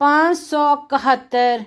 571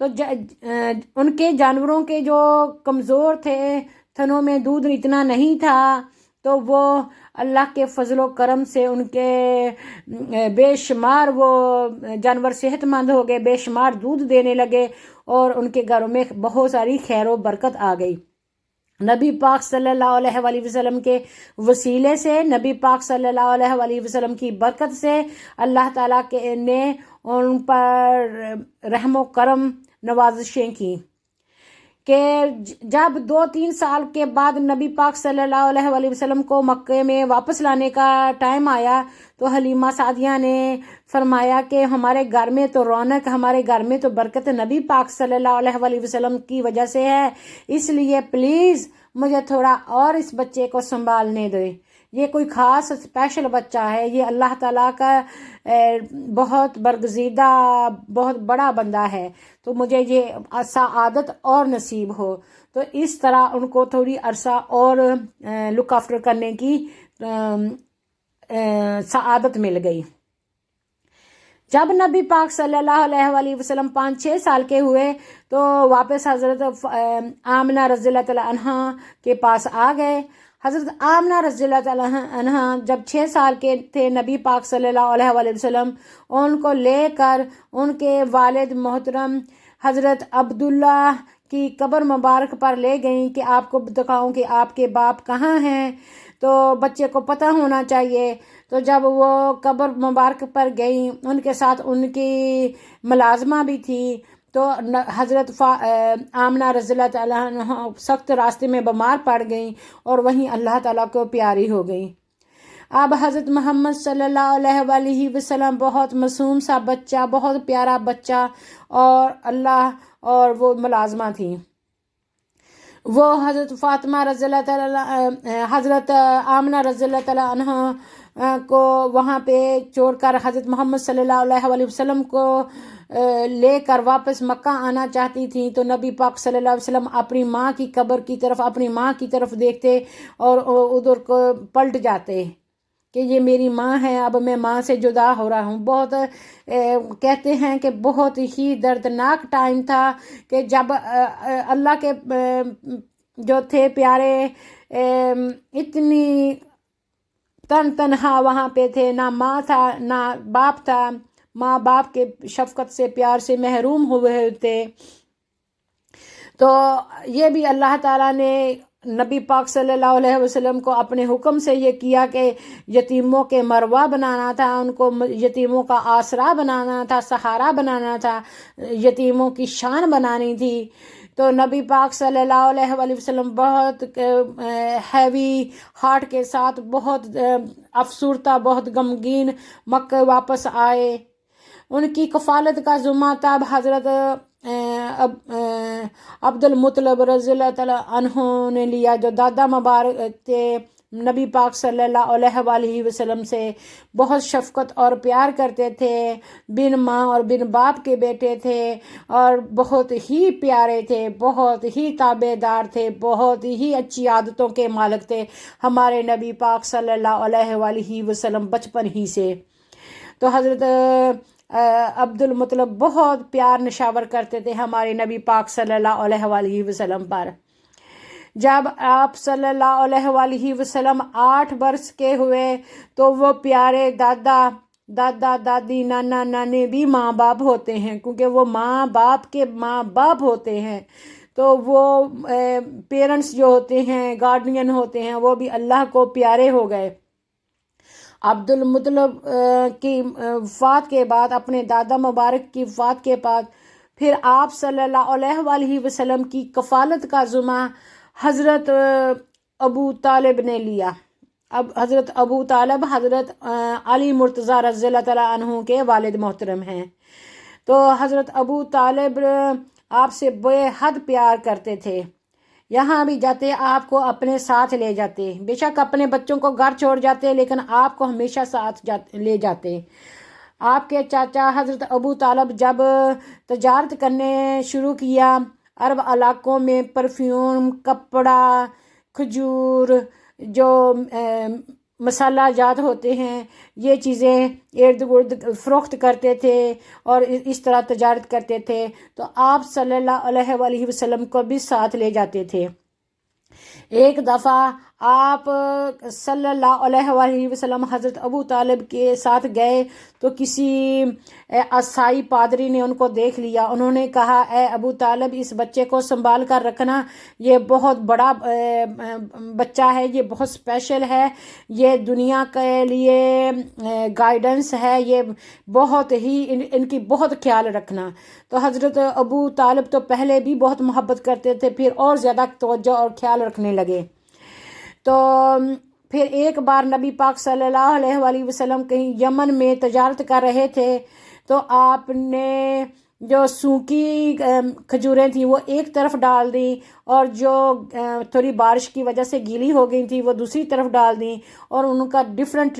تو ان کے جانوروں کے جو کمزور تھے، تھنوں میں دودھ اتنا نہیں تھا، تو وہ اللہ کے فضل و کرم سے ان کے بے شمار وہ جانور صحت مند ہو گئے، بے شمار دودھ دینے لگے، اور ان کے گھروں میں بہت ساری خیر و برکت آ گئی۔ نبی پاک صلی اللہ علیہ وآلہ وسلم کے وسیلے سے، نبی پاک صلی اللہ علیہ وآلہ وسلم کی برکت سے اللہ تعالیٰ نے ان پر رحم و کرم نوازشیں کی کہ جب 2-3 سال کے بعد نبی پاک صلی اللہ علیہ وآلہ وسلم کو مکے میں واپس لانے کا ٹائم آیا، تو حلیمہ سعدیہ نے فرمایا کہ ہمارے گھر میں تو رونق، ہمارے گھر میں تو برکت نبی پاک صلی اللہ علیہ وآلہ وسلم کی وجہ سے ہے، اس لیے پلیز مجھے تھوڑا اور اس بچے کو سنبھالنے دیں، یہ کوئی خاص اسپیشل بچہ ہے، یہ اللہ تعالیٰ کا بہت برگزیدہ بہت بڑا بندہ ہے، تو مجھے یہ سعادت اور نصیب ہو۔ تو اس طرح ان کو تھوڑی عرصہ اور لک آفٹر کرنے کی سعادت مل گئی۔ جب نبی پاک صلی اللہ علیہ وآلہ وسلم 5-6 سال کے ہوئے تو واپس حضرت آمنہ رضی اللہ تعالیٰ عنہ کے پاس آ گئے۔ حضرت آمنہ رضی اللہ تعالیٰ عنہ جب 6 سال کے تھے، نبی پاک صلی اللہ علیہ وآلہ وسلم ان کو لے کر ان کے والد محترم حضرت عبداللہ کی قبر مبارک پر لے گئیں کہ آپ کو دکھاؤں کہ آپ کے باپ کہاں ہیں، تو بچے کو پتہ ہونا چاہیے۔ تو جب وہ قبر مبارک پر گئیں، ان کے ساتھ ان کی ملازمہ بھی تھی، تو حضرت آمنہ رضی اللہ تعالیٰ عنہ سخت راستے میں بیمار پڑ گئیں اور وہیں اللہ تعالیٰ کو پیاری ہو گئیں۔ اب حضرت محمد صلی اللہ علیہ وآلہ وسلم بہت معصوم سا بچہ، بہت پیارا بچہ، اور اللہ اور وہ ملازمہ تھیں، وہ حضرت فاطمہ رضی اللہ تعالیٰ حضرت آمنہ رضی اللہ تعالیٰ عنہ کو وہاں پہ چھوڑ کر حضرت محمد صلی اللہ علیہ وآلہ وسلم کو لے کر واپس مکہ آنا چاہتی تھیں، تو نبی پاک صلی اللہ علیہ وسلم اپنی ماں کی قبر کی طرف، اپنی ماں کی طرف دیکھتے اور ادھر کو پلٹ جاتے کہ یہ میری ماں ہے، اب میں ماں سے جدا ہو رہا ہوں۔ بہت کہتے ہیں کہ بہت ہی دردناک ٹائم تھا کہ جب اللہ کے جو تھے پیارے اتنی تنہا وہاں پہ تھے، نہ ماں تھا نہ باپ تھا، ماں باپ کے شفقت سے پیار سے محروم ہوئے تھے۔ تو یہ بھی اللہ تعالیٰ نے نبی پاک صلی اللہ علیہ وسلم کو اپنے حکم سے یہ کیا کہ یتیموں کے مروا بنانا تھا، ان کو یتیموں کا آسرا بنانا تھا، سہارا بنانا تھا، یتیموں کی شان بنانی تھی۔ تو نبی پاک صلی اللہ علیہ وآلہ وسلم بہت ہیوی ہارٹ کے ساتھ، بہت افسردہ، بہت غمگین مکہ واپس آئے۔ ان کی کفالت کا ذمہ تب حضرت عبد المطلب رضی اللہ تعالیٰ عنہ نے لیا، جو دادا مبارک تھے نبی پاک صلی اللہ علیہ وآلہ وسلم سے، بہت شفقت اور پیار کرتے تھے، بن ماں اور بن باپ کے بیٹے تھے، اور بہت ہی پیارے تھے، بہت ہی تابع دار تھے، بہت ہی اچھی عادتوں کے مالک تھے ہمارے نبی پاک صلی اللہ علیہ وآلہ وسلم بچپن ہی سے۔ تو حضرت عبد المطلب بہت پیار نشاور کرتے تھے ہمارے نبی پاک صلی اللہ علیہ وآلہ وسلم پر۔ جب آپ صلی اللہ علیہ وآلہ وسلم 8 برس کے ہوئے تو وہ پیارے دادا دادی نانا نانی بھی ماں باپ ہوتے ہیں، کیونکہ وہ ماں باپ کے ماں باپ ہوتے ہیں، تو وہ پیرنٹس جو ہوتے ہیں، گارڈین ہوتے ہیں، وہ بھی اللہ کو پیارے ہو گئے۔ عبد المطلب کی وفات کے بعد، اپنے دادا مبارک کی وفات کے بعد، پھر آپ صلی اللہ علیہ وآلہ وسلم کی کفالت کا ذمہ حضرت ابو طالب نے لیا۔ اب حضرت ابو طالب حضرت علی مرتضیٰ رضی اللہ تعالیٰ عنہ کے والد محترم ہیں۔ تو حضرت ابو طالب آپ سے بے حد پیار کرتے تھے، یہاں بھی جاتے آپ کو اپنے ساتھ لے جاتے، بے شک اپنے بچوں کو گھر چھوڑ جاتے لیکن آپ کو ہمیشہ ساتھ لے جاتے۔ آپ کے چاچا حضرت ابو طالب جب تجارت کرنے شروع کیا عرب علاقوں میں، پرفیوم، کپڑا، کھجور، جو مسالہ جات ہوتے ہیں، یہ چیزیں ارد گرد فروخت کرتے تھے اور اس طرح تجارت کرتے تھے، تو آپ صلی اللہ علیہ وآلہ وسلم کو بھی ساتھ لے جاتے تھے۔ ایک دفعہ آپ صلی اللہ علیہ وآلہ وسلم حضرت ابو طالب کے ساتھ گئے تو کسی عیسائی پادری نے ان کو دیکھ لیا۔ انہوں نے کہا اے ابو طالب، اس بچے کو سنبھال کر رکھنا، یہ بہت بڑا بچہ ہے، یہ بہت اسپیشل ہے، یہ دنیا کے لیے گائیڈنس ہے، یہ بہت ہی ان کی بہت خیال رکھنا۔ تو حضرت ابو طالب تو پہلے بھی بہت محبت کرتے تھے، پھر اور زیادہ توجہ اور خیال رکھنے لگے۔ تو پھر ایک بار نبی پاک صلی اللہ علیہ وآلہ وسلم کہیں یمن میں تجارت کر رہے تھے، تو آپ نے جو سوکھی کھجوریں تھیں وہ ایک طرف ڈال دیں، اور جو تھوڑی بارش کی وجہ سے گیلی ہو گئی تھی وہ دوسری طرف ڈال دیں، اور ان کا ڈیفرنٹ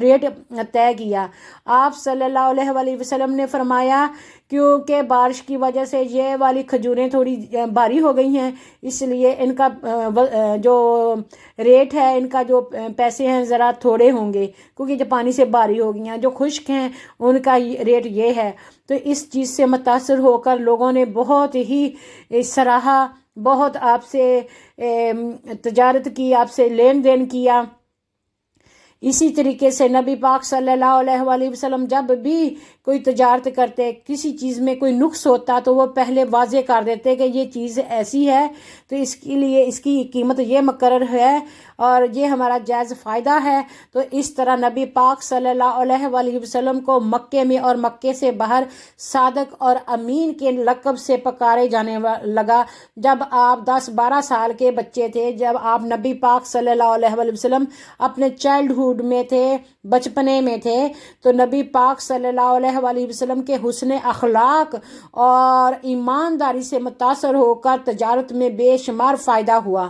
ریٹ طے کیا۔ آپ صلی اللہ علیہ وآلہ وسلم نے فرمایا کیونکہ بارش کی وجہ سے یہ والی کھجوریں تھوڑی بھاری ہو گئی ہیں، اس لیے ان کا جو ریٹ ہے، ان کا جو پیسے ہیں ذرا تھوڑے ہوں گے، کیونکہ جو پانی سے بھاری ہو گئی ہیں۔ جو خشک ہیں ان کا ریٹ یہ ہے۔ تو اس چیز سے متاثر ہو کر لوگوں نے بہت ہی سراہا، بہت آپ سے تجارت کی، آپ سے لین دین کیا۔ اسی طریقے سے نبی پاک صلی اللہ علیہ وآلہ وسلم جب بھی کوئی تجارت کرتے، کسی چیز میں کوئی نقص ہوتا تو وہ پہلے واضح کر دیتے کہ یہ چیز ایسی ہے تو اس کے لیے اس کی قیمت یہ مقرر ہے اور یہ ہمارا جائز فائدہ ہے۔ تو اس طرح نبی پاک صلی اللہ علیہ وآلہ وسلم کو مکے میں اور مکے سے باہر صادق اور امین کے لقب سے پکارے جانے لگا۔ جب آپ 10-12 سال کے بچے تھے، جب آپ نبی پاک صلی اللہ علیہ وآلہ وسلم اپنے چائلڈہڈ میں تھے، بچپنے میں تھے، تو نبی پاک صلی اللہ علیہ وآلہ وسلم کے حسن اخلاق اور ایمانداری سے متاثر ہو کر تجارت میں بے شمار فائدہ ہوا۔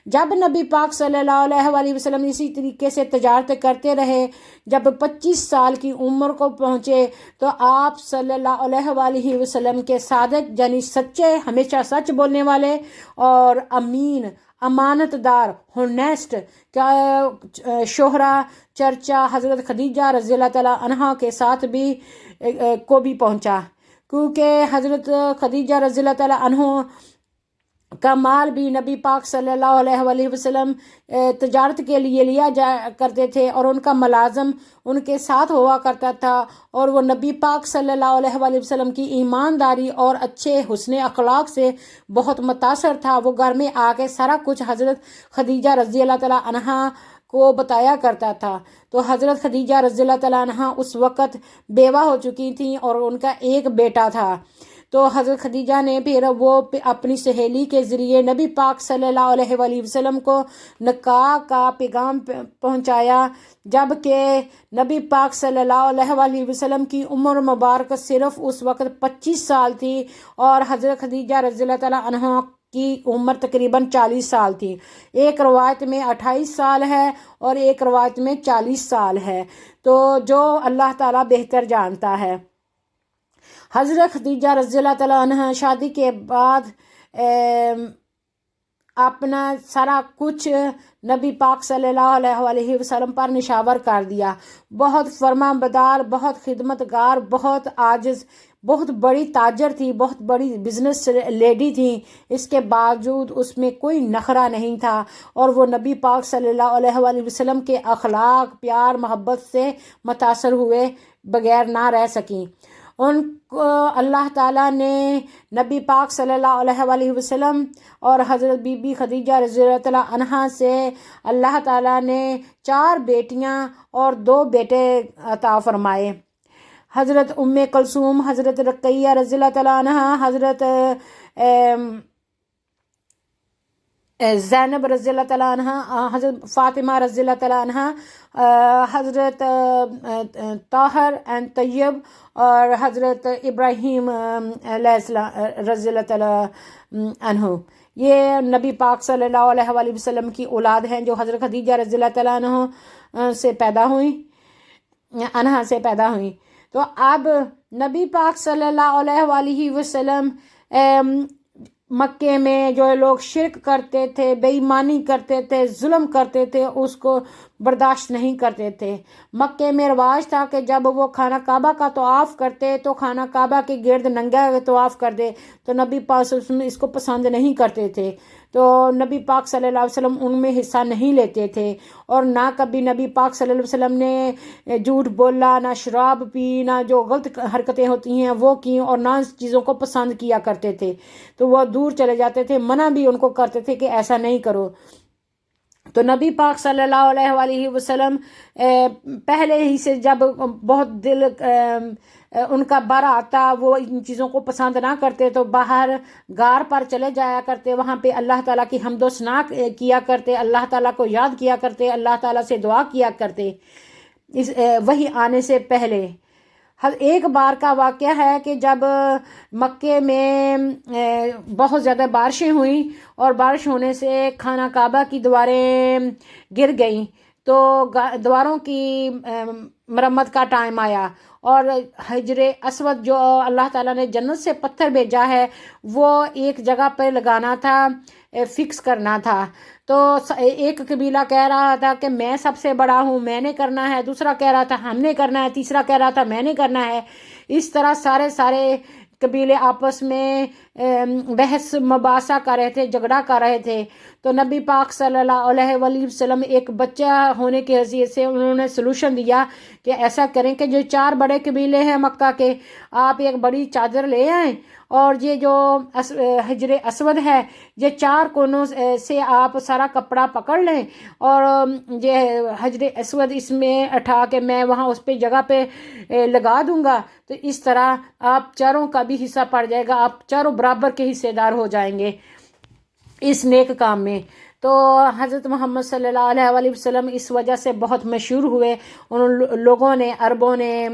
جب نبی پاک صلی اللہ علیہ وآلہ وسلم اسی طریقے سے تجارت کرتے رہے، جب 25 سال کی عمر کو پہنچے تو آپ صلی اللہ علیہ وآلہ وسلم کے صادق یعنی سچے، ہمیشہ سچ بولنے والے اور امین، امانت دار، ہونیسٹ کا شہرہ چرچا حضرت خدیجہ رضی اللہ تعالی عنہا کے ساتھ بھی کو بھی پہنچا، کیونکہ حضرت خدیجہ رضی اللہ تعالی عنہ کا مال بھی نبی پاک صلی اللہ علیہ وآلہ وسلم تجارت کے لیے لیا جا کرتے تھے، اور ان کا ملازم ان کے ساتھ ہوا کرتا تھا، اور وہ نبی پاک صلی اللہ علیہ وآلہ وسلم کی ایمانداری اور اچھے حسن اخلاق سے بہت متاثر تھا۔ وہ گھر میں آ کے سارا کچھ حضرت خدیجہ رضی اللہ تعالی عنہا کو بتایا کرتا تھا۔ تو حضرت خدیجہ رضی اللہ تعالی عنہا اس وقت بیوہ ہو چکی تھیں اور ان کا ایک بیٹا تھا۔ تو حضرت خدیجہ نے پھر وہ اپنی سہیلی کے ذریعے نبی پاک صلی اللہ علیہ وآلہ وسلم کو نکاح کا پیغام پہنچایا، جبکہ نبی پاک صلی اللہ علیہ وآلہ وسلم کی عمر مبارک صرف اس وقت 25 سال تھی، اور حضرت خدیجہ رضی اللہ تعالی عنہ کی عمر تقریباً 40 سال تھی۔ ایک روایت میں 28 سال ہے اور ایک روایت میں 40 سال ہے، تو جو اللہ تعالیٰ بہتر جانتا ہے۔ حضرت خدیجہ رضی اللہ تعالیٰ عنہ شادی کے بعد اپنا سارا کچھ نبی پاک صلی اللہ علیہ وآلہ وسلم پر نشاور کر دیا۔ بہت فرما بدار، بہت خدمت گار، بہت عاجز، بہت بڑی تاجر تھی، بہت بڑی بزنس لیڈی تھی، اس کے باوجود اس میں کوئی نخرہ نہیں تھا، اور وہ نبی پاک صلی اللہ علیہ وآلہ وسلم کے اخلاق، پیار، محبت سے متاثر ہوئے بغیر نہ رہ سکیں۔ ان کو اللہ تعالیٰ نے نبی پاک صلی اللہ علیہ وآلہ وسلم اور حضرت بی بی خدیجہ رضی اللہ تعالیٰ عنہا سے اللہ تعالیٰ نے 4 بیٹیاں اور 2 بیٹے عطا فرمائے۔ حضرت ام کلثوم، حضرت رقیہ رضی اللہ تعالیٰ عنہا، حضرت زینب رضی اللہ تعالیٰ عنہ، حضرت فاطمہ رضی اللہ تعالیٰ عنہ، حضرت طاہر اینڈ طیب اور حضرت ابراہیم علیہ السلام رضی اللہ تعالیٰ عنہ، یہ نبی پاک صلی اللہ علیہ وآلہ وسلم کی اولاد ہیں جو حضرت خدیجہ رضی اللہ تعالیٰ عنہ سے پیدا ہوئیں، عنہا سے پیدا ہوئیں۔ تو اب نبی پاک صلی اللہ علیہ وآلہ وسلم مکے میں جو لوگ شرک کرتے تھے، بے ایمانی کرتے تھے، ظلم کرتے تھے، اس کو برداشت نہیں کرتے تھے۔ مکے میں رواج تھا کہ جب وہ خانہ کعبہ کا طواف کرتے تو خانہ کعبہ کے گرد ننگا طواف کر دے، تو نبی پاک صلی اللہ علیہ وسلم اس کو پسند نہیں کرتے تھے، تو نبی پاک صلی اللہ علیہ وسلم ان میں حصہ نہیں لیتے تھے، اور نہ کبھی نبی پاک صلی اللہ علیہ وسلم نے جھوٹ بولا، نہ شراب پی، نہ جو غلط حرکتیں ہوتی ہیں وہ کی، اور نہ اس چیزوں کو پسند کیا کرتے تھے، تو وہ دور چلے جاتے تھے، منع بھی ان کو کرتے تھے کہ ایسا نہیں کرو۔ تو نبی پاک صلی اللہ علیہ وآلہ وسلم پہلے ہی سے جب بہت دل ان کا بر آتا، وہ ان چیزوں کو پسند نہ کرتے، تو باہر غار پر چلے جایا کرتے، وہاں پہ اللہ تعالیٰ کی حمد و ثنا کیا کرتے، اللہ تعالیٰ کو یاد کیا کرتے، اللہ تعالیٰ سے دعا کیا کرتے اس وہی آنے سے پہلے۔ ایک بار کا واقعہ ہے کہ جب مکے میں بہت زیادہ بارشیں ہوئیں اور بارش ہونے سے خانہ کعبہ کی دیواریں گر گئیں، تو دیواروں کی مرمت کا ٹائم آیا، اور حجر اسود جو اللہ تعالیٰ نے جنت سے پتھر بھیجا ہے وہ ایک جگہ پہ لگانا تھا، فکس کرنا تھا۔ تو ایک قبیلہ کہہ رہا تھا کہ میں سب سے بڑا ہوں، میں نے کرنا ہے، دوسرا کہہ رہا تھا ہم نے کرنا ہے، تیسرا کہہ رہا تھا میں نے کرنا ہے۔ اس طرح سارے قبیلے آپس میں بحث مباحثہ کر رہے تھے، جھگڑا کر رہے تھے۔ تو نبی پاک صلی اللہ علیہ وآلہ وسلم ایک بچہ ہونے کی حیثیت سے انہوں نے سلوشن دیا کہ ایسا کریں کہ جو 4 بڑے قبیلے ہیں مکہ کے، آپ ایک بڑی چادر لے آئیں، اور یہ جو حجر اسود ہے یہ 4 کونوں سے آپ سارا کپڑا پکڑ لیں، اور یہ حجر اسود اس میں اٹھا کے میں وہاں اس پہ جگہ پہ لگا دوں گا، تو اس طرح آپ چاروں کا بھی حصہ پڑ جائے گا، آپ چاروں برابر کے حصے دار ہو جائیں گے اس نیک کام میں۔ تو حضرت محمد صلی اللہ علیہ وآلہ وسلم اس وجہ سے بہت مشہور ہوئے، ان لوگوں نے، عربوں نے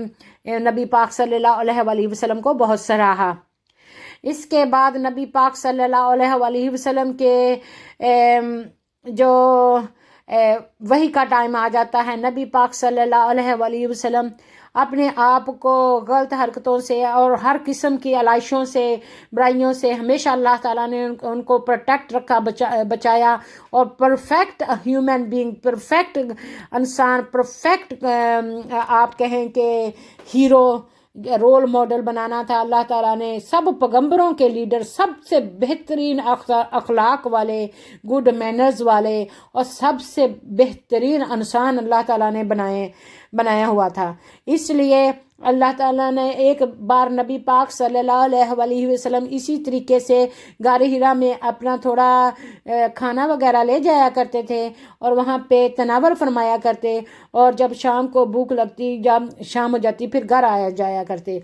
نبی پاک صلی اللہ علیہ وآلہ وسلم کو بہت سراہا۔ اس کے بعد نبی پاک صلی اللہ علیہ وآلہ وسلم کے جو وحی کا ٹائم آ جاتا ہے، نبی پاک صلی اللہ علیہ وآلہ وسلم اپنے آپ کو غلط حرکتوں سے اور ہر قسم کی علائشوں سے، برائیوں سے ہمیشہ اللہ تعالیٰ نے ان کو پروٹیکٹ رکھا، بچایا، اور پرفیکٹ ہیومن بینگ، پرفیکٹ انسان، پرفیکٹ آپ کہیں کہ ہیرو، رول ماڈل بنانا تھا اللہ تعالیٰ نے۔ سب پیغمبروں کے لیڈر، سب سے بہترین اخلاق والے، گڈ مینرز والے، اور سب سے بہترین انسان اللہ تعالیٰ نے بنایا ہوا تھا۔ اس لیے اللہ تعالیٰ نے ایک بار نبی پاک صلی اللہ علیہ وآلہ وسلم اسی طریقے سے غار حرا میں اپنا تھوڑا کھانا وغیرہ لے جایا کرتے تھے، اور وہاں پہ تناور فرمایا کرتے، اور جب شام کو بھوک لگتی، جب شام ہو جاتی، پھر گھر آیا جایا کرتے۔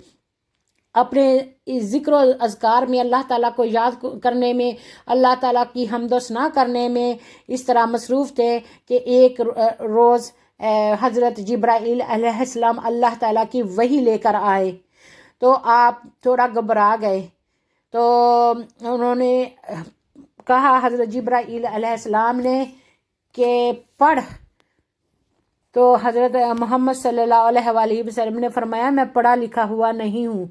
اپنے ذکر و اذکار میں، اللہ تعالیٰ کو یاد کرنے میں، اللہ تعالیٰ کی حمد و ثنا کرنے میں اس طرح مصروف تھے کہ ایک روز حضرت جبرائیل علیہ السلام اللہ تعالیٰ کی وحی لے کر آئے، تو آپ تھوڑا گھبرا گئے، تو انہوں نے کہا حضرت جبرائیل علیہ السلام نے کہ پڑھ، تو حضرت محمد صلی اللہ علیہ وآلہ وسلم نے فرمایا میں پڑھا لکھا ہوا نہیں ہوں۔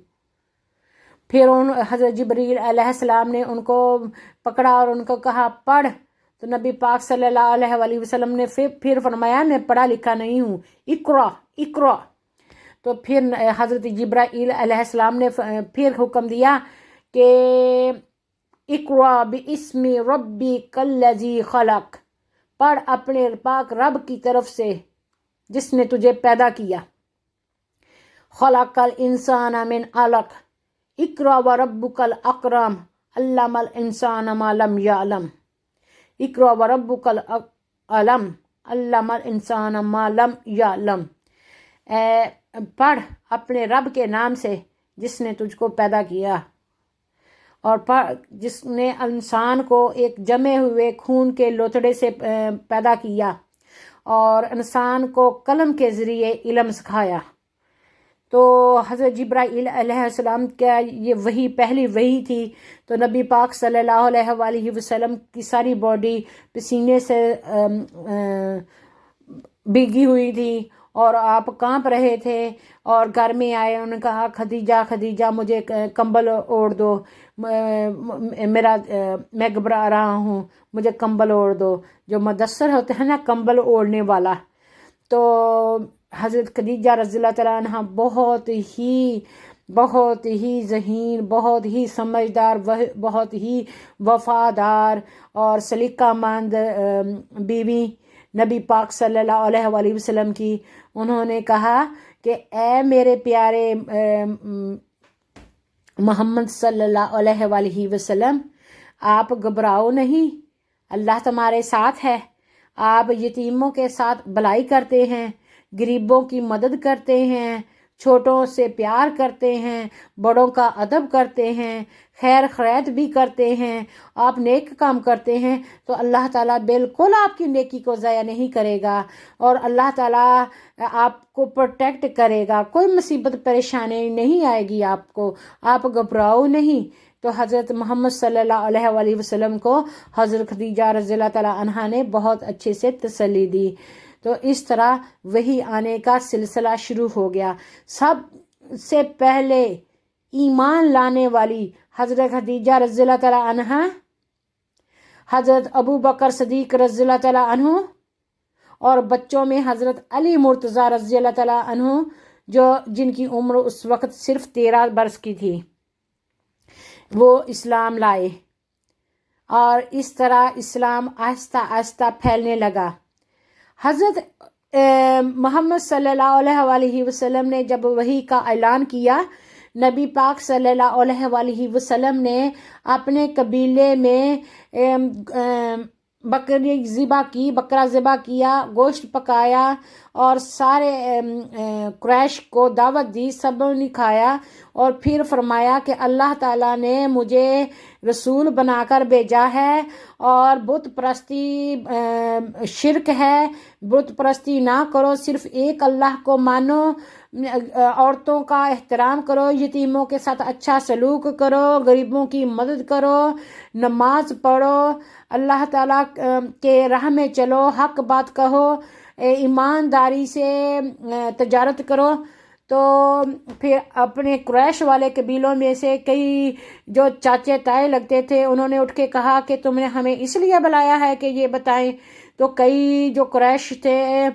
پھر حضرت جبرائیل علیہ السلام نے ان کو پکڑا اور ان کو کہا پڑھ، تو نبی پاک صلی اللہ علیہ وآلہ وسلم نے پھر فرمایا میں پڑھا لکھا نہیں ہوں، اقرا اقرا۔ تو پھر حضرت جبرائیل علیہ السلام نے پھر حکم دیا کہ اقرا باسم ربک الذی خلق، پڑھ اپنے پاک رب کی طرف سے جس نے تجھے پیدا کیا۔ خلق الانسان من علق اقرا وربک الاکرم علم الانسان ما لم یعلم، اقرا وربک العلم علم الانسان ما لم یعلم، پڑھ اپنے رب کے نام سے جس نے تجھ کو پیدا کیا، اور جس نے انسان کو ایک جمے ہوئے خون کے لوتھڑے سے پیدا کیا، اور انسان کو قلم کے ذریعے علم سکھایا۔ تو حضرت جبرائیل علیہ السلام کا یہ وحی پہلی وحی تھی، تو نبی پاک صلی اللہ علیہ وآلہ وسلم کی ساری باڈی پسینے سے بھیگی ہوئی تھی، اور آپ کانپ رہے تھے، اور گھر میں آئے، انہوں نے کہا خدیجہ خدیجہ مجھے کمبل اوڑھ دو، میں گھبرا رہا ہوں، مجھے کمبل اوڑھ دو۔ جو مدثر ہوتا ہے نا کمبل اوڑھنے والا، تو حضرت خدیجہ رضی اللہ تعالیٰ عنہ بہت ہی ذہین، بہت ہی سمجھدار، بہت ہی وفادار اور سلیقہ مند بیوی نبی پاک صلی اللہ علیہ وآلہ وسلم کی. انہوں نے کہا کہ اے میرے پیارے محمد صلی اللہ علیہ وآلہ وسلم، آپ گھبراؤ نہیں، اللہ تمہارے ساتھ ہے. آپ یتیموں کے ساتھ بھلائی کرتے ہیں، غریبوں کی مدد کرتے ہیں، چھوٹوں سے پیار کرتے ہیں، بڑوں کا ادب کرتے ہیں، خیر خیرات بھی کرتے ہیں، آپ نیک کام کرتے ہیں، تو اللہ تعالیٰ بالکل آپ کی نیکی کو ضائع نہیں کرے گا اور اللہ تعالیٰ آپ کو پروٹیکٹ کرے گا. کوئی مصیبت پریشانی نہیں آئے گی آپ کو، آپ گھبراؤ نہیں. تو حضرت محمد صلی اللہ علیہ وآلہ وسلم کو حضرت خدیجہ رضی اللہ تعالیٰ عنہا نے بہت اچھے سے تسلی دی. تو اس طرح وحی آنے کا سلسلہ شروع ہو گیا. سب سے پہلے ایمان لانے والی حضرت خدیجہ رضی اللہ تعالیٰ عنہا، حضرت ابو بکر صدیق رضی اللہ تعالیٰ عنہ، اور بچوں میں حضرت علی مرتضیٰ رضی اللہ تعالیٰ عنہ جن کی عمر اس وقت صرف 13 برس کی تھی، وہ اسلام لائے. اور اس طرح اسلام آہستہ آہستہ پھیلنے لگا. حضرت محمد صلی اللہ علیہ وآلہ وسلم نے جب وحی کا اعلان کیا، نبی پاک صلی اللہ علیہ وآلہ وسلم نے اپنے قبیلے میں بکرا ذبح کیا، گوشت پکایا اور سارے قریش کو دعوت دی، سب نے کھایا اور پھر فرمایا کہ اللہ تعالیٰ نے مجھے رسول بنا کر بھیجا ہے اور بت پرستی شرک ہے، بت پرستی نہ کرو، صرف ایک اللہ کو مانو، عورتوں کا احترام کرو، یتیموں کے ساتھ اچھا سلوک کرو، غریبوں کی مدد کرو، نماز پڑھو، اللہ تعالیٰ کے راہ میں چلو، حق بات کہو، ایمانداری سے تجارت کرو. تو پھر اپنے قریش والے قبیلوں میں سے کئی جو چاچے تائے لگتے تھے، انہوں نے اٹھ کے کہا کہ تم نے ہمیں اس لیے بلایا ہے کہ یہ بتائیں. تو کئی جو قریش تھے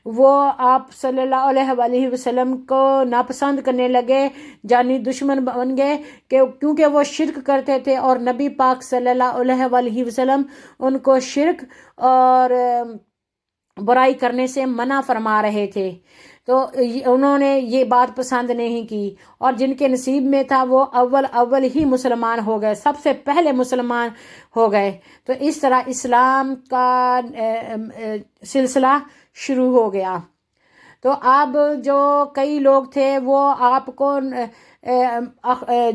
وہ آپ صلی اللہ علیہ وآلہ وسلم کو ناپسند کرنے لگے، جانی دشمن بن گئے کیونکہ وہ شرک کرتے تھے اور نبی پاک صلی اللہ علیہ وآلہ وسلم ان کو شرک اور برائی کرنے سے منع فرما رہے تھے. تو انہوں نے یہ بات پسند نہیں کی اور جن کے نصیب میں تھا وہ اول ہی مسلمان ہو گئے، سب سے پہلے مسلمان ہو گئے. تو اس طرح اسلام کا سلسلہ شروع ہو گیا. تو اب جو کئی لوگ تھے وہ آپ کو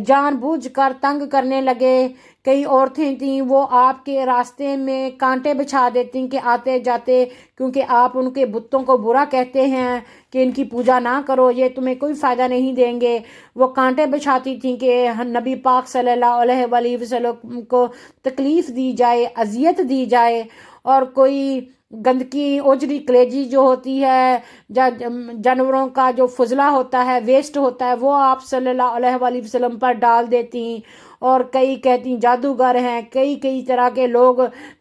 جان بوجھ کر تنگ کرنے لگے. کئی عورتیں تھیں وہ آپ کے راستے میں کانٹے بچھا دیتی کہ آتے جاتے، کیونکہ آپ ان کے بتوں کو برا کہتے ہیں کہ ان کی پوجا نہ کرو، یہ تمہیں کوئی فائدہ نہیں دیں گے. وہ کانٹے بچھاتی تھیں کہ نبی پاک صلی اللہ علیہ وآلہ وسلم کو تکلیف دی جائے، اذیت دی جائے. اور کوئی گندگی اوجری کلیجی جو ہوتی ہے، جانوروں کا جو فضلہ ہوتا ہے، ویسٹ ہوتا ہے، وہ آپ صلی اللہ علیہ وآلہ وسلم پر ڈال دیتی. اور کئی کہتی جادوگر ہیں، کئی طرح کے لوگ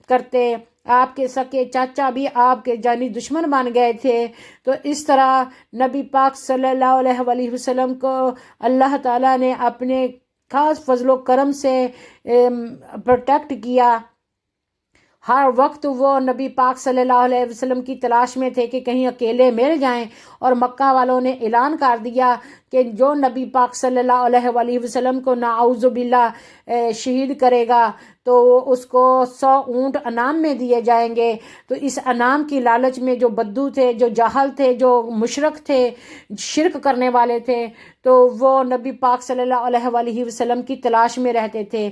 کرتے. آپ کے سکے چاچا بھی آپ کے جانی دشمن بن گئے تھے. تو اس طرح نبی پاک صلی اللہ علیہ وآلہ وسلم کو اللہ تعالیٰ نے اپنے خاص فضل و کرم سے پروٹیکٹ کیا. ہر وقت وہ نبی پاک صلی اللہ علیہ وسلم کی تلاش میں تھے کہ کہیں اکیلے مل جائیں. اور مکہ والوں نے اعلان کر دیا کہ جو نبی پاک صلی اللہ علیہ وآلہ وسلم کو نعوذ باللہ شہید کرے گا تو اس کو 100 اونٹ انعام میں دیے جائیں گے. تو اس انعام کی لالچ میں جو بدو تھے، جو جاہل تھے، جو مشرک تھے، شرک کرنے والے تھے، تو وہ نبی پاک صلی اللہ علیہ وآلہ وسلم کی تلاش میں رہتے تھے.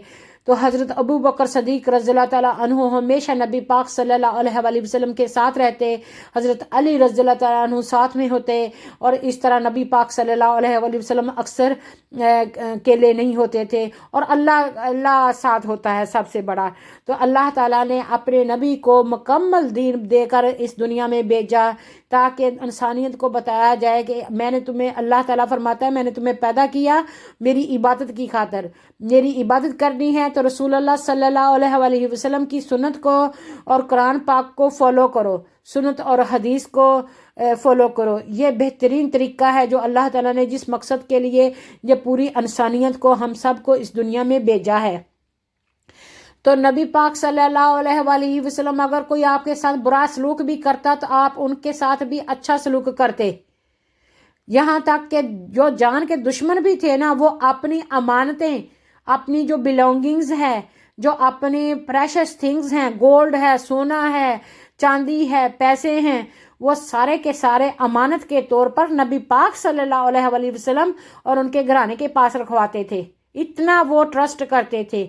تو حضرت ابو بکر صدیق رضی اللہ تعالیٰ عنہ ہمیشہ نبی پاک صلی اللہ علیہ وآلہ وسلم کے ساتھ رہتے. حضرت علی رضی اللہ تعالیٰ عنہ ساتھ میں ہوتے. اور اس طرح نبی پاک صلی اللہ علیہ وآلہ وسلم اکثر اکیلے نہیں ہوتے تھے. اور اللہ ساتھ ہوتا ہے سب سے بڑا. تو اللہ تعالیٰ نے اپنے نبی کو مکمل دین دے کر اس دنیا میں بھیجا تاکہ انسانیت کو بتایا جائے کہ میں نے تمہیں، اللہ تعالیٰ فرماتا ہے، میں نے تمہیں پیدا کیا میری عبادت کی خاطر. میری عبادت کرنی ہے تو رسول اللہ صلی اللہ علیہ وسلم کی سنت کو اور قرآن پاک کو فالو کرو، سنت اور حدیث کو فالو کرو۔ یہ بہترین طریقہ ہے جو اللہ تعالیٰ نے جس مقصد کے لیے یہ پوری انسانیت کو ہم سب کو اس دنیا میں بھیجا ہے۔ تو نبی پاک صلی اللہ علیہ وسلم اگر کوئی آپ کے ساتھ برا سلوک بھی کرتا تو آپ ان کے ساتھ بھی اچھا سلوک کرتے، یہاں تک کہ جو جان کے دشمن بھی تھے نا، وہ اپنی امانتیں، اپنی جو بلونگنگز ہے، جو اپنی پریشس تھنگز ہیں، گولڈ ہے، سونا ہے، چاندی ہے، پیسے ہیں، وہ سارے کے سارے امانت کے طور پر نبی پاک صلی اللہ علیہ وسلم اور ان کے گھرانے کے پاس رکھواتے تھے، اتنا وہ ٹرسٹ کرتے تھے۔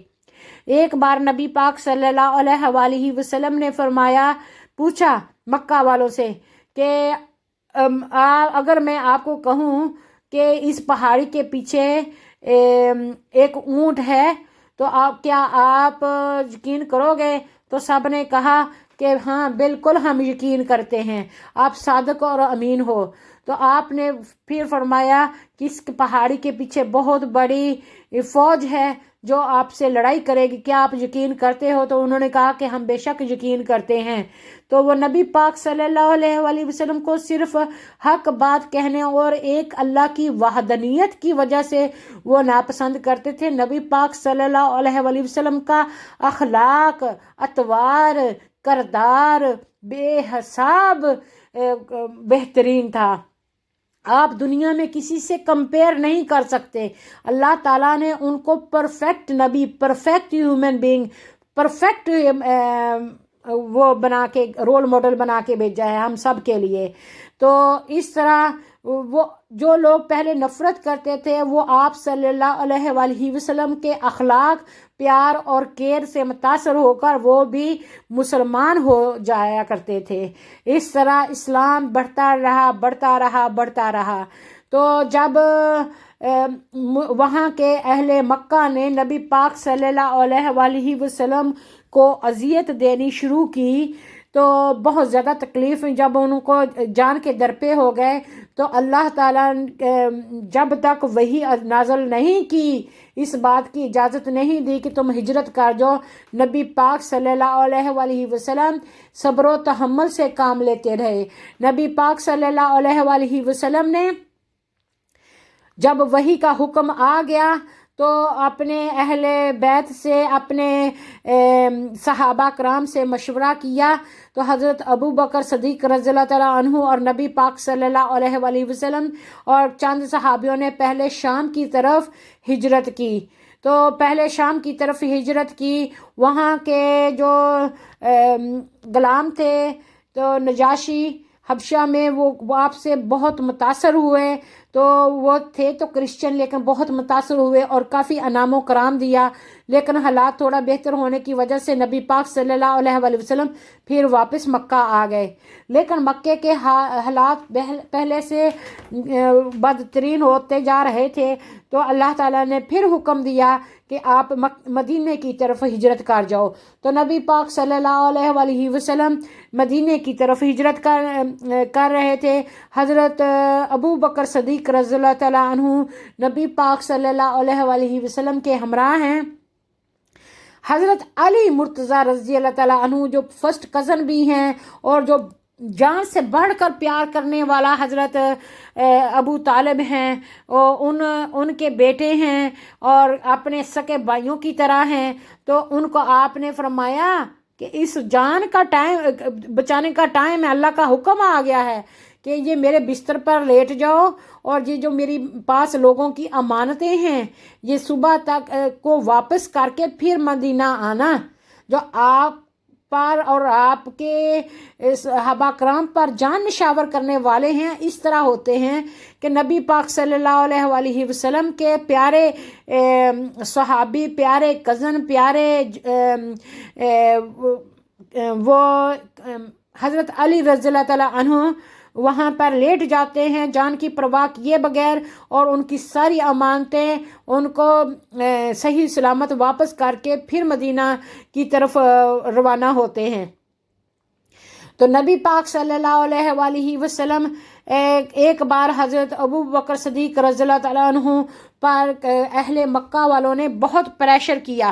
ایک بار نبی پاک صلی اللہ علیہ وسلم نے فرمایا، پوچھا مکہ والوں سے کہ اگر میں آپ کو کہوں کہ اس پہاڑی کے پیچھے ایک اونٹ ہے تو کیا آپ یقین کرو گے؟ تو سب نے کہا کہ ہاں بالکل ہم یقین کرتے ہیں، آپ صادق اور امین ہو۔ تو آپ نے پھر فرمایا کہ اس پہاڑی کے پیچھے بہت بڑی فوج ہے جو آپ سے لڑائی کرے گی، کیا آپ یقین کرتے ہو؟ تو انہوں نے کہا کہ ہم بے شک یقین کرتے ہیں۔ تو وہ نبی پاک صلی اللہ علیہ وسلم کو صرف حق بات کہنے اور ایک اللہ کی وحدانیت کی وجہ سے وہ ناپسند کرتے تھے۔ نبی پاک صلی اللہ علیہ وسلم کا اخلاق، اطوار، کردار بے حساب بہترین تھا، آپ دنیا میں کسی سے کمپیئر نہیں کر سکتے۔ اللہ تعالیٰ نے ان کو پرفیکٹ نبی، پرفیکٹ ہیومن بینگ، پرفیکٹ وہ بنا کے رول ماڈل بنا کے بھیجا ہے ہم سب کے لیے۔ تو اس طرح وہ جو لوگ پہلے نفرت کرتے تھے وہ آپ صلی اللہ علیہ وسلم کے اخلاق، پیار اور کیئر سے متاثر ہو کر وہ بھی مسلمان ہو جایا کرتے تھے۔ اس طرح اسلام بڑھتا رہا، بڑھتا رہا، بڑھتا رہا۔ تو جب وہاں کے اہل مکہ نے نبی پاک صلی اللہ علیہ وسلم کو اذیت دینی شروع کی تو بہت زیادہ تکلیف، جب ان کو جان کے درپے ہو گئے تو اللہ تعالیٰ جب تک وحی نازل نہیں کی، اس بات کی اجازت نہیں دی کہ تم ہجرت کر جاؤ، نبی پاک صلی اللہ علیہ وسلم صبر و تحمل سے کام لیتے رہے۔ نبی پاک صلی اللہ علیہ وسلم نے جب وحی کا حکم آ گیا تو اپنے اہل بیت سے، اپنے صحابہ کرام سے مشورہ کیا، تو حضرت ابو بکر صدیق رضی اللہ تعالیٰ عنہ اور نبی پاک صلی اللہ علیہ وسلم اور چند صحابیوں نے پہلے شام کی طرف ہجرت کی۔ تو پہلے شام کی طرف ہجرت کی، وہاں کے جو غلام تھے تو نجاشی حبشہ میں وہ آپ سے بہت متاثر ہوئے، تو وہ تھے تو کرسچن لیکن بہت متاثر ہوئے اور کافی انعام و کرام دیا، لیکن حالات تھوڑا بہتر ہونے کی وجہ سے نبی پاک صلی اللہ علیہ وسلم پھر واپس مکہ آ گئے۔ لیکن مکے کے حالات پہلے سے بدترین ہوتے جا رہے تھے، تو اللہ تعالیٰ نے پھر حکم دیا کہ آپ مدینے کی طرف ہجرت کر جاؤ۔ تو نبی پاک صلی اللہ علیہ وسلم مدینے کی طرف ہجرت کر رہے تھے۔ حضرت ابو بکر صدیق رضی اللہ تعالیٰ عنہ نبی پاک صلی اللہ علیہ وسلم کے ہمراہ ہیں۔ حضرت علی مرتضیٰ رضی اللہ تعالیٰ عنہ جو فرسٹ کزن بھی ہیں اور جو جان سے بڑھ کر پیار کرنے والا حضرت ابو طالب ہیں، ان کے بیٹے ہیں اور اپنے سکے بھائیوں کی طرح ہیں، تو ان کو آپ نے فرمایا کہ اس جان کا ٹائم بچانے کا ٹائم ہے، اللہ کا حکم آ گیا ہے کہ یہ میرے بستر پر لیٹ جاؤ، اور یہ جو میری پاس لوگوں کی امانتیں ہیں یہ صبح تک کو واپس کر کے پھر مدینہ آنا۔ جو آپ پر اور آپ کے صحابہ کرام پر جان نشاور کرنے والے ہیں، اس طرح ہوتے ہیں کہ نبی پاک صلی اللہ علیہ وسلم کے پیارے صحابی، پیارے کزن، پیارے وہ حضرت علی رضی اللہ تعالیٰ عنہ وہاں پر لیٹ جاتے ہیں جان کی پرواہ کیے بغیر، اور ان کی ساری امانتیں ان کو صحیح سلامت واپس کر کے پھر مدینہ کی طرف روانہ ہوتے ہیں۔ تو نبی پاک صلی اللہ علیہ وسلم ایک بار حضرت ابو بکر صدیق رضی اللہ تعالیٰ عنہ پر اہل مکہ والوں نے بہت پریشر کیا،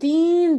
3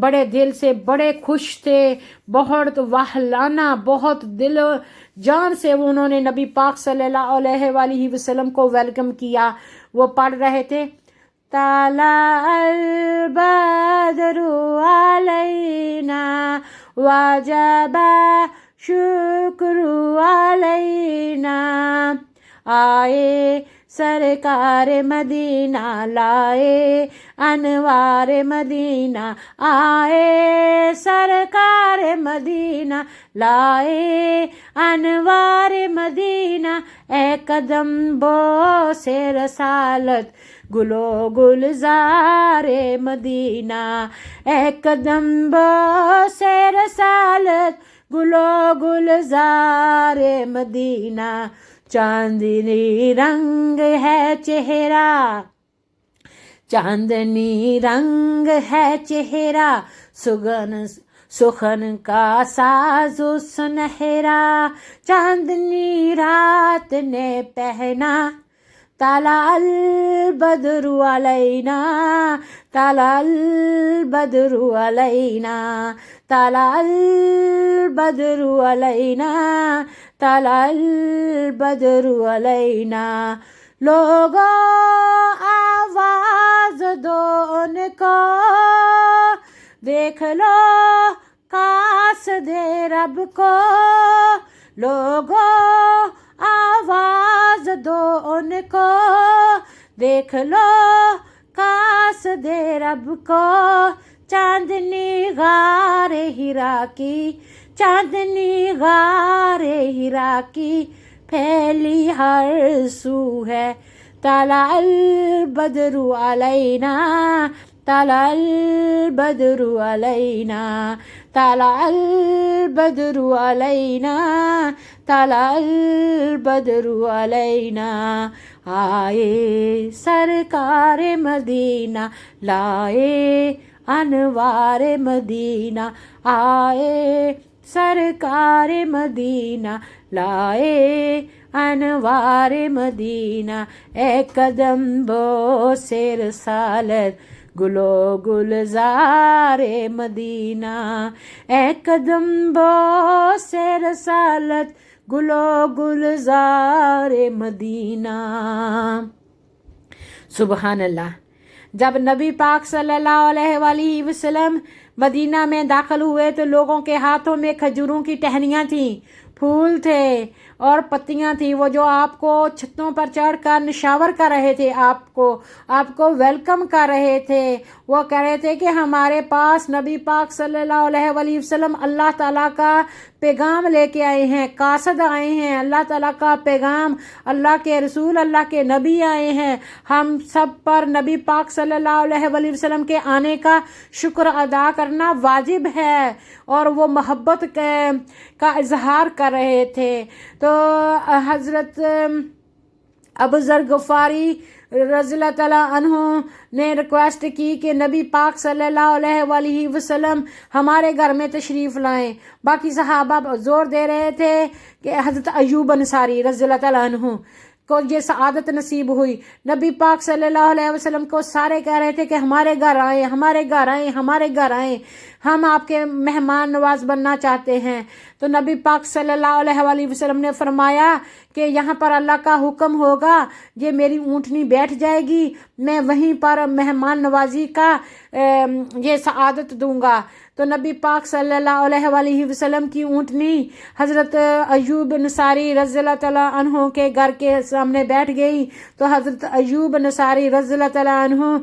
بڑے دل سے بڑے خوش تھے، بہت وحلانہ، بہت دل جان سے انہوں نے نبی پاک صلی اللہ علیہ وآلہ وسلم کو ویلکم کیا۔ وہ پڑھ رہے تھے طلع البدر علینا وجب شکر علینا، آئے سرکار مدینہ لائے انوار مدینہ، آئے سرکار مدینہ لائے انوار مدینہ، اے قدم بو سے رسالت گلو گلزار مدینہ، اے قدم بو سے رسالت گلو گلزار مدینہ، چاندنی رنگ ہے چہرہ، چاندنی رنگ ہے چہرہ، سخن کا ساز سنہرا، چاندنی رات نے پہنا، طلع البدر علینا، طلع البدر علینا، طلع البدر علینا، طلع البدر علینا، لوگو آواز دو ان کو، دیکھ لو کاس دے رب کو، لوگو آواز دو ان کو، دیکھ لو کاس دے رب کو، چاندنی غار ہرا کی، چاندنی غار ہرا کی پھیلی ہر سو ہے، طلع البدر علینا، طلع البدر علینا، طلع البدر علینا، طلع البدر علینا، آئے سرکار مدینہ لائے انوار مدینہ، آئے سرکار مدینہ لائے انوار مدینہ، اے قدم بو سے رسالت گلو گلزار مدینہ، اے قدم بو سے رسالت گلو گلزار مدینہ۔ سبحان اللہ۔ جب نبی پاک صلی اللہ علیہ وآلہ وسلم مدینہ میں داخل ہوئے تو لوگوں کے ہاتھوں میں کھجوروں کی ٹہنیاں تھیں، پھول تھے اور پتیاں تھیں، وہ جو آپ کو چھتوں پر چڑھ کر نشاور کر رہے تھے، آپ کو ویلکم کر رہے تھے۔ وہ کہہ رہے تھے کہ ہمارے پاس نبی پاک صلی اللہ علیہ وآلہ وسلم اللہ تعالیٰ کا پیغام لے کے آئے ہیں، قاصد آئے ہیں، اللہ تعالیٰ کا پیغام، اللہ کے رسول، اللہ کے نبی آئے ہیں، ہم سب پر نبی پاک صلی اللہ علیہ وآلہ وسلم کے آنے کا شکر ادا کرنا واجب ہے، اور وہ محبت کا اظہار کر رہے تھے۔ تو حضرت ابو ذر غفاری رضی اللہ تعالیٰ عنہ نے ریکویسٹ کی کہ نبی پاک صلی اللہ علیہ وآلہ وسلم ہمارے گھر میں تشریف لائیں۔ باقی صحابہ زور دے رہے تھے کہ حضرت ایوب انصاری رضی اللہ تعالیٰ عنہ کو یہ سعادت نصیب ہوئی۔ نبی پاک صلی اللہ علیہ وسلم کو سارے کہہ رہے تھے کہ ہمارے گھر آئیں، ہمارے گھر آئیں، ہمارے گھر آئیں، ہم آپ کے مہمان نواز بننا چاہتے ہیں۔ تو نبی پاک صلی اللہ علیہ وآلہ وسلم نے فرمایا کہ یہاں پر اللہ کا حکم ہوگا، یہ میری اونٹنی بیٹھ جائے گی، میں وہیں پر مہمان نوازی کا یہ سعادت دوں گا۔ تو نبی پاک صلی اللہ علیہ وآلہ وسلم کی اونٹنی حضرت ایوب انصاری رضی اللہ تعالیٰ عنہ کے گھر کے سامنے بیٹھ گئی۔ تو حضرت ایوب انصاری رضی اللہ تعالیٰ عنہ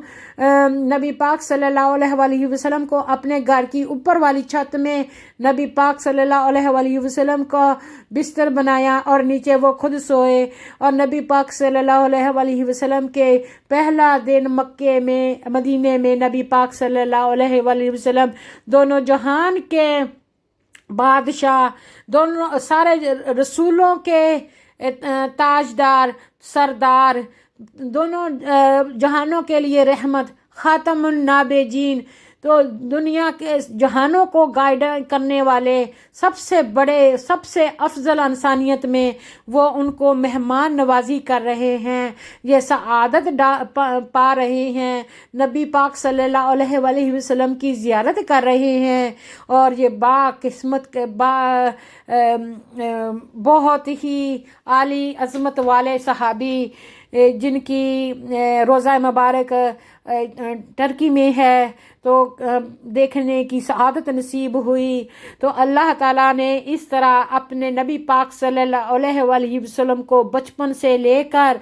نبی پاک صلی اللہ علیہ وآلہ وسلم کو اپنے گھر کی اوپر والی چھت میں نبی پاک صلی اللہ علیہ وآلہ وسلم کا بستر بنایا اور نیچے وہ خود سوئے۔ اور نبی پاک صلی اللہ علیہ وآلہ وسلم کے پہلا دن مکے میں، مدینے میں نبی پاک صلی اللہ علیہ وآلہ وسلم دونوں جہان کے بادشاہ، دونوں سارے رسولوں کے تاجدار، سردار، دونوں جہانوں کے لیے رحمت، خاتم النابجین، تو تو دنیا کے جہانوں کو گائیڈ کرنے والے سب سے بڑے سب سے افضل انسانیت میں وہ ان کو مہمان نوازی کر رہے ہیں، یہ سعادت پا رہے ہیں، نبی پاک صلی اللہ علیہ وآلہ وسلم کی زیارت کر رہے ہیں، اور یہ با قسمت کے بہت ہی عالی عظمت والے صحابی جن کی روضہ مبارک ٹرکی میں ہے تو دیکھنے کی سعادت نصیب ہوئی۔ تو اللہ تعالیٰ نے اس طرح اپنے نبی پاک صلی اللہ علیہ وآلہ وسلم کو بچپن سے لے کر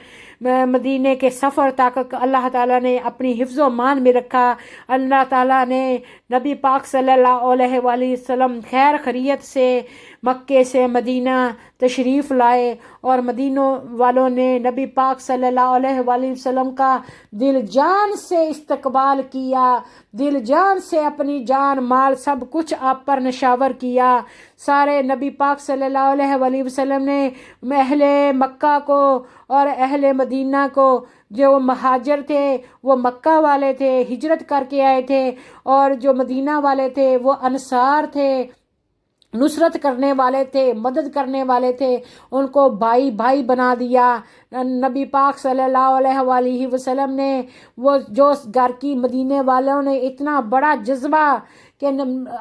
مدینے کے سفر تک اللہ تعالیٰ نے اپنی حفظ و مان میں رکھا۔ اللہ تعالیٰ نے نبی پاک صلی اللہ علیہ وآلہ وسلم خیر خیریت سے مکے سے مدینہ تشریف لائے، اور مدینہ والوں نے نبی پاک صلی اللہ علیہ وآلہ وسلم کا دل جان سے استقبال کیا، دل جان سے اپنی جان مال سب کچھ آپ پر نشاور کیا۔ سارے نبی پاک صلی اللہ علیہ وآلہ وسلم نے اہل مکہ کو اور اہل مدینہ کو، جو مہاجر تھے وہ مکہ والے تھے ہجرت کر کے آئے تھے، اور جو مدینہ والے تھے وہ انصار تھے، نصرت کرنے والے تھے، مدد کرنے والے تھے، ان کو بھائی بھائی بنا دیا۔ نبی پاک صلی اللہ علیہ وآلہ وسلم نے وہ جو گھر کی مدینے والوں نے اتنا بڑا جذبہ کہ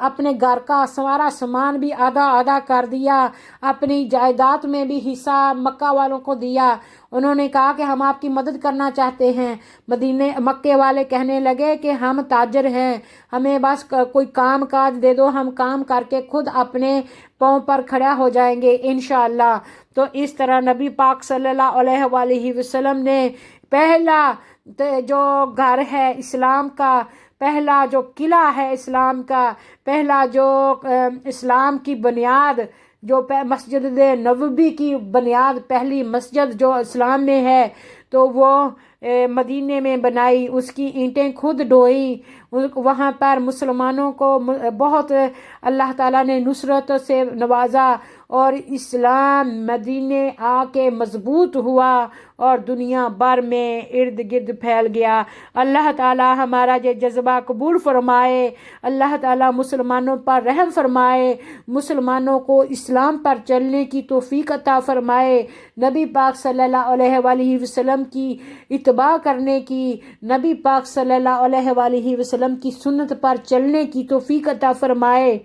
اپنے گھر کا سارا سامان بھی آدھا آدھا کر دیا، اپنی جائیداد میں بھی حصہ مکہ والوں کو دیا۔ انہوں نے کہا کہ ہم آپ کی مدد کرنا چاہتے ہیں۔ مکے والے کہنے لگے کہ ہم تاجر ہیں، ہمیں بس کوئی کام کاج دے دو، ہم کام کر کے خود اپنے پاؤں پر کھڑا ہو جائیں گے انشاءاللہ۔ تو اس طرح نبی پاک صلی اللہ علیہ وآلہ وسلم نے پہلا جو گھر ہے اسلام کا، پہلا جو قلعہ ہے اسلام کا، پہلا جو اسلام کی بنیاد، جو مسجد نبوی کی بنیاد، پہلی مسجد جو اسلام میں ہے تو وہ مدینے میں بنائی، اس کی اینٹیں خود ڈھوئی، وہاں پر مسلمانوں کو بہت اللہ تعالیٰ نے نصرت سے نوازا، اور اسلام مدینے آ کے مضبوط ہوا اور دنیا بھر میں ارد گرد پھیل گیا۔ اللہ تعالیٰ ہمارا یہ جذبہ قبول فرمائے، اللہ تعالیٰ مسلمانوں پر رحم فرمائے، مسلمانوں کو اسلام پر چلنے کی توفیق عطا فرمائے، نبی پاک صلی اللہ علیہ وآلہ وسلم کی اتباع کرنے کی، نبی پاک صلی اللہ علیہ وآلہ وسلم کی سنت پر چلنے کی توفیق عطا فرمائے،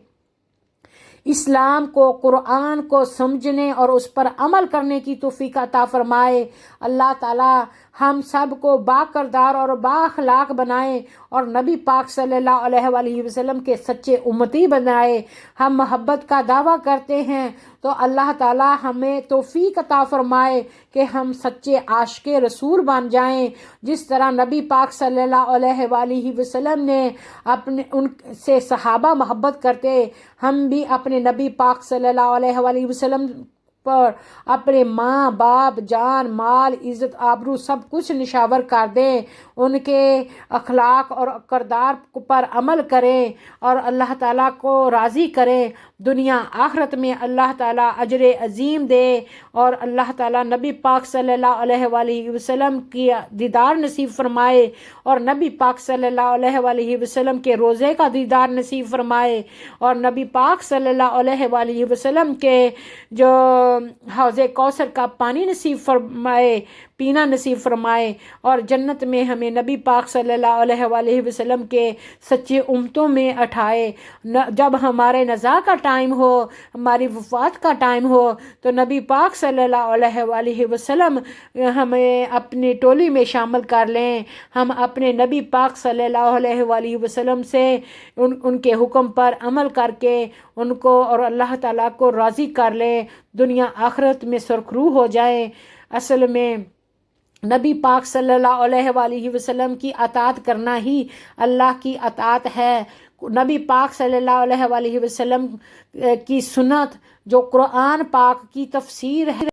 اسلام کو قرآن کو سمجھنے اور اس پر عمل کرنے کی توفیق عطا فرمائے۔ اللہ تعالیٰ ہم سب کو با کردار اور با اخلاق بنائے اور نبی پاک صلی اللہ علیہ وآلہ وسلم کے سچے امتی بنائے۔ ہم محبت کا دعویٰ کرتے ہیں تو اللہ تعالیٰ ہمیں توفیق عطا فرمائے کہ ہم سچے عاشق رسول بن جائیں، جس طرح نبی پاک صلی اللہ علیہ وآلہ وسلم نے ان سے صحابہ محبت کرتے، ہم بھی اپنے نبی پاک صلی اللہ علیہ وآلہ وسلم پر اپنے ماں باپ جان مال عزت آبرو سب کچھ نشاور کر دیں، ان کے اخلاق اور کردار پر عمل کریں اور اللہ تعالیٰ کو راضی کریں، دنیا آخرت میں اللہ تعالیٰ اجر عظیم دے، اور اللہ تعالیٰ نبی پاک صلی اللہ علیہ وآلہ وسلم کی دیدار نصیب فرمائے، اور نبی پاک صلی اللہ علیہ وآلہ وسلم کے روزے کا دیدار نصیب فرمائے، اور نبی پاک صلی اللہ علیہ وآلہ وسلم کے جو حوض کوثر کا پانی نصیب فرمائے، پینا نصیب فرمائے، اور جنت میں ہمیں نبی پاک صلی اللہ علیہ وآلہ وسلم کے سچے امتوں میں اٹھائے۔ جب ہمارے نزا کا ٹائم ہو، ہماری وفات کا ٹائم ہو، تو نبی پاک صلی اللہ علیہ وآلہ وسلم ہمیں اپنی ٹولی میں شامل کر لیں، ہم اپنے نبی پاک صلی اللہ علیہ وآلہ وسلم سے ان کے حکم پر عمل کر کے ان کو اور اللہ تعالیٰ کو راضی کر لیں، دنیا آخرت میں سرخرو ہو جائیں۔ اصل میں نبی پاک صلی اللہ علیہ وآلہ وسلم کی اطاعت کرنا ہی اللہ کی اطاعت ہے۔ نبی پاک صلی اللہ علیہ وآلہ وسلم کی سنت جو قرآن پاک کی تفسیر ہے